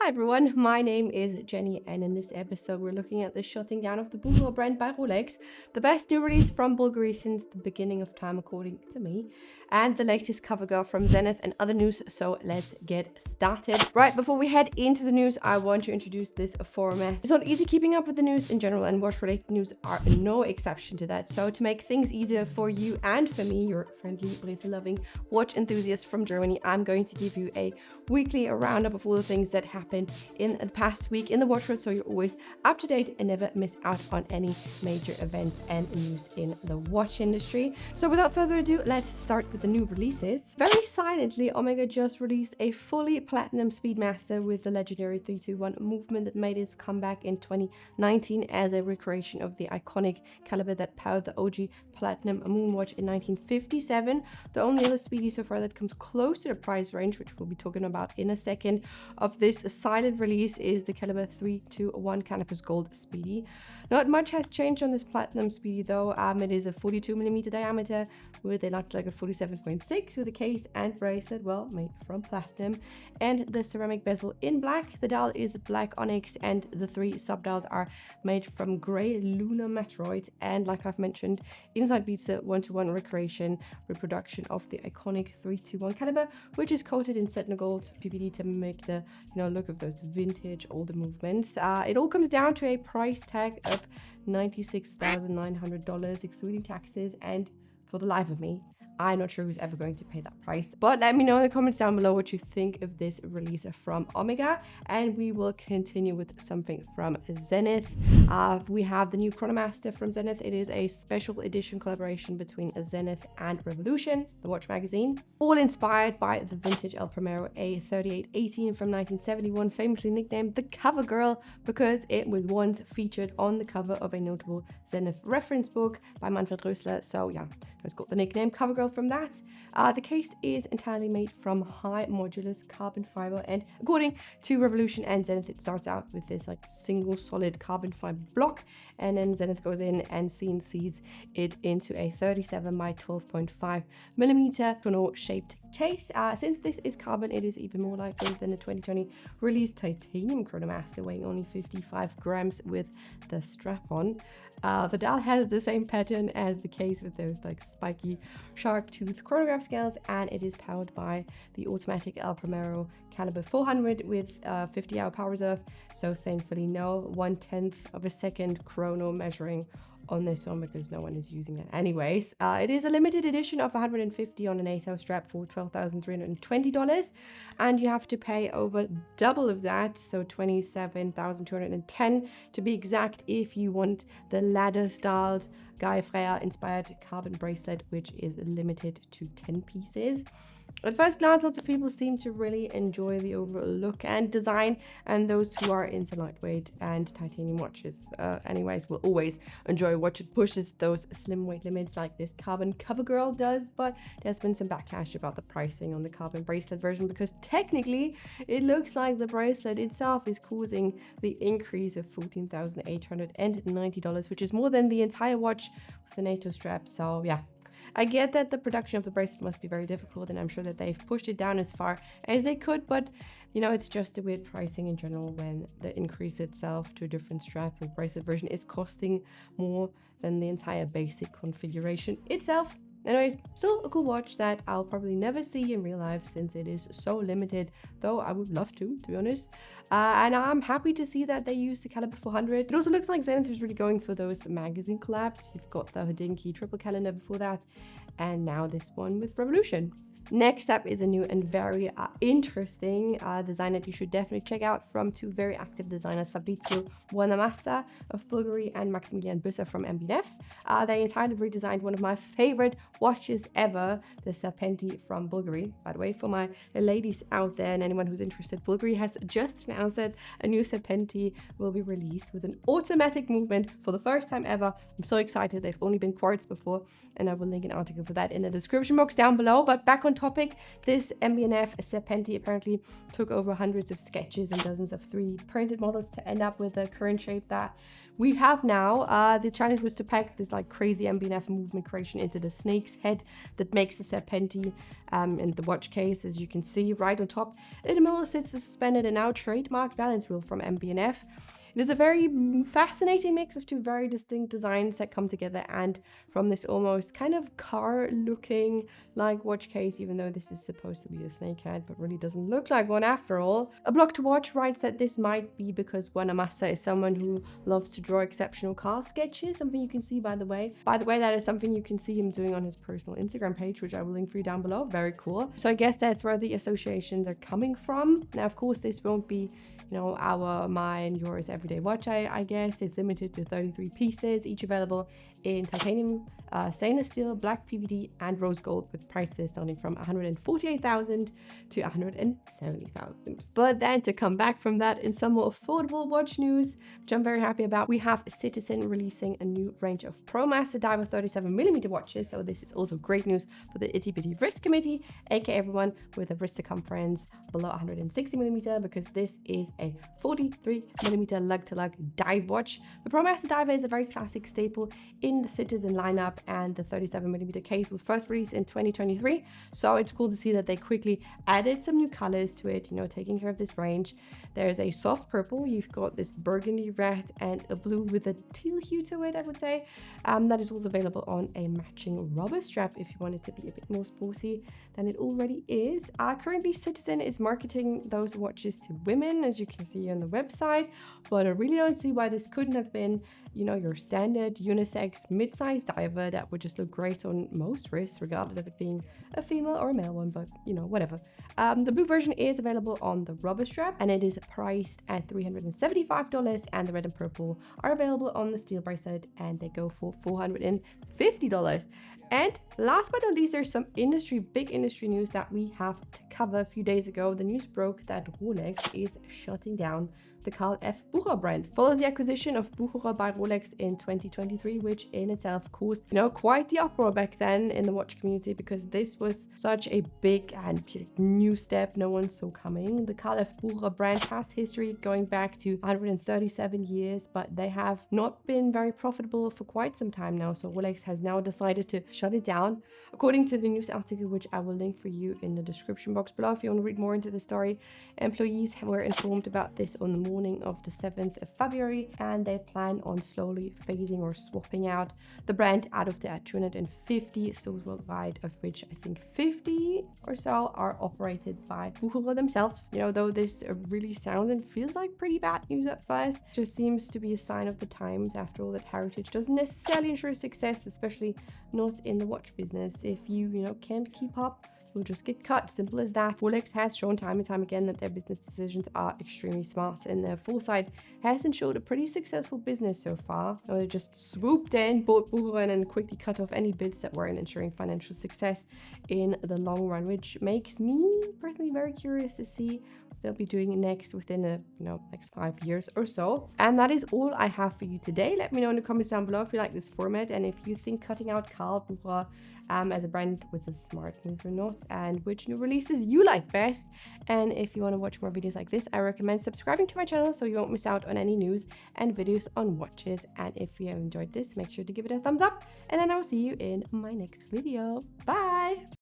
Hi everyone, my name is Jenny, and in this episode we're looking at the shutting down of the Bulgari brand by Rolex, the best new release from Bulgari since the beginning of time according to me, and the latest cover girl from Zenith and other news, so let's get started. Right, before we head into the news, I want to introduce this format. It's not easy keeping up with the news in general, and watch-related news are no exception to that, so to make things easier for you and for me, your friendly, Brazil-loving watch enthusiast from Germany, I'm going to give you a weekly roundup of all the things that happened in the past week in the watch world, so you're always up to date and never miss out on any major events and news in the watch industry. So without further ado, let's start with the new releases. Very silently, Omega just released a fully platinum Speedmaster with the legendary 321 movement that made its comeback in 2019 as a recreation of the iconic caliber that powered the OG platinum Moonwatch in 1957. The only other Speedy so far that comes close to the price range, which we'll be talking about in a second, of this silent release is the caliber 321 Canopus Gold Speedy. Not much has changed on this platinum Speedy though. It is a 42mm diameter with a lug like a 47.6 with a case and bracelet, well, made from platinum, and the ceramic bezel in black. The dial is black onyx and the three sub-dials are made from grey lunar meteorite, and like I've mentioned, inside beats the 1-to-1 recreation reproduction of the iconic 321 caliber, which is coated in satin gold PVD to make the look of those vintage older movements. It all comes down to a price tag of $96,900 excluding taxes, and for the life of me, I'm not sure who's ever going to pay that price. But let me know in the comments down below what you think of this release from Omega, and we will continue with something from Zenith. We have the new ProMaster from Zenith. It is a special edition collaboration between Zenith and Revolution, the watch magazine, all inspired by the vintage El Primero A3818 from 1971, famously nicknamed the Cover Girl because it was once featured on the cover of a notable Zenith reference book by Manfred Rösler. So yeah, it's got the nickname Cover Girl from that. The case is entirely made from high modulus carbon fiber, and according to Revolution and Zenith, it starts out with this like single solid carbon fiber block, and then Zenith goes in and CNCs it into a 37 by 12.5 millimeter tonneau shaped case. Since this is carbon, it is even more lightweight than the 2020 released titanium Chronomaster, weighing only 55 grams with the strap on. The dial has the same pattern as the case with those like spiky shark tooth chronograph scales, and it is powered by the automatic El Primero caliber 400 with 50-hour power reserve. So thankfully no 1/10 of a second chrono measuring on this one because no one is using it anyways. It is a limited edition of 150 on an 8-hour strap for $12,320, and you have to pay over double of that, so $27,210 to be exact, if you want the ladder styled Guy Freya inspired carbon bracelet, which is limited to 10 pieces. At first glance, lots of people seem to really enjoy the overall look and design, and those who are into lightweight and titanium watches anyways will always enjoy a watch that pushes those slim weight limits like this carbon Cover Girl does. But there's been some backlash about the pricing on the carbon bracelet version because technically it looks like the bracelet itself is causing the increase of $14,890, which is more than the entire watch with the NATO strap. So yeah, I get that the production of the bracelet must be very difficult, and I'm sure that they've pushed it down as far as they could, but it's just a weird pricing in general when the increase itself to a different strap or bracelet version is costing more than the entire basic configuration itself. Anyways, still a cool watch that I'll probably never see in real life since it is so limited, though I would love to be honest. And I'm happy to see that they use the caliber 400. It also looks like Zenith is really going for those magazine collabs. You've got the Hodinkee triple calendar before that, and now this one with Revolution. Next up is a new and very interesting design that you should definitely check out from two very active designers, Fabrizio Buonamassa of Bulgari and Maximilian Bucherer from MB&F. They entirely redesigned one of my favorite watches ever, the Serpenti from Bulgari. By the way, for my ladies out there and anyone who's interested, Bulgari has just announced that a new Serpenti will be released with an automatic movement for the first time ever. I'm so excited. They've only been quartz before, and I will link an article for that in the description box down below. But back on topic, this MB&F serpenti apparently took over hundreds of sketches and dozens of 3D printed models to end up with the current shape that we have now. The challenge was to pack this like crazy MB&F movement creation into the snake's head that makes the serpenti in the watch case, as you can see right on top. In the middle sits the suspended and now trademarked balance wheel from MB&F. It is a very fascinating mix of two very distinct designs that come together, and from this almost kind of car-looking like watch case, even though this is supposed to be a snake head, but really doesn't look like one after all. A blog to watch writes that this might be because ProMaster is someone who loves to draw exceptional car sketches, something you can see by the way. That is something you can see him doing on his personal Instagram page, which I will link for you down below. Very cool. So I guess that's where the associations are coming from. Now, of course, this won't be, you know, my and yours everyday watch, I guess. It's limited to 33 pieces, each available in titanium, stainless steel, black PVD, and rose gold, with prices starting from 148,000 to 170,000. But then to come back from that in some more affordable watch news, which I'm very happy about, we have Citizen releasing a new range of ProMaster diver 37mm watches. So this is also great news for the itty bitty wrist committee, aka everyone with a wrist circumference below 160mm, because this is a 43mm lug to lug dive watch. The ProMaster diver is a very classic staple in the Citizen lineup, and the 37mm case was first released in 2023, so it's cool to see that they quickly added some new colors to it, you know, taking care of this range. There's a soft purple, you've got this burgundy red, and a blue with a teal hue to it, I would say. That is also available on a matching rubber strap if you want it to be a bit more sporty than it already is. Currently, Citizen is marketing those watches to women, as you can see on the website, but I really don't see why this couldn't have been, you know, your standard unisex mid-sized diver that would just look great on most wrists, regardless of it being a female or a male one, but you know, whatever. The blue version is available on the rubber strap, and it is priced at $375, and the red and purple are available on the steel bracelet, and they go for $450. And last but not least, there's some big industry news that we have to cover. A few days ago, the news broke that Rolex is shutting down the Carl F. Bucherer brand. Follows the acquisition of Bucherer by Rolex in 2023, which in itself caused, you know, quite the uproar back then in the watch community, because this was such a big and new step no one saw coming. The Carl F. Bucherer brand has history going back to 137 years, but they have not been very profitable for quite some time now, so Rolex has now decided to shut it down. According to the news article, which I will link for you in the description box below if you want to read more into the story, employees were informed about this on the morning of the 7th of February, and they plan on slowly phasing or swapping out the brand out of the 250 stores worldwide, of which I think 50 or so are operated by Bucherer themselves. You know, though this really sounds and feels like pretty bad news at first, it just seems to be a sign of the times. After all, that heritage doesn't necessarily ensure success, especially not in the watch business. If you can't keep up, will just get cut. Simple as that. Rolex has shown time and time again that their business decisions are extremely smart, and their foresight has ensured a pretty successful business so far. They just swooped in, bought Bucherer, and quickly cut off any bids that weren't ensuring financial success in the long run, which makes me personally very curious to see what they'll be doing next within the next 5 years or so. And that is all I have for you today. Let me know in the comments down below if you like this format, and if you think cutting out Carl Bucherer as a brand was a smart move or not, and which new releases you like best. And if you want to watch more videos like this, I recommend subscribing to my channel so you won't miss out on any news and videos on watches. And if you have enjoyed this, make sure to give it a thumbs up, and then I'll see you in my next video. Bye!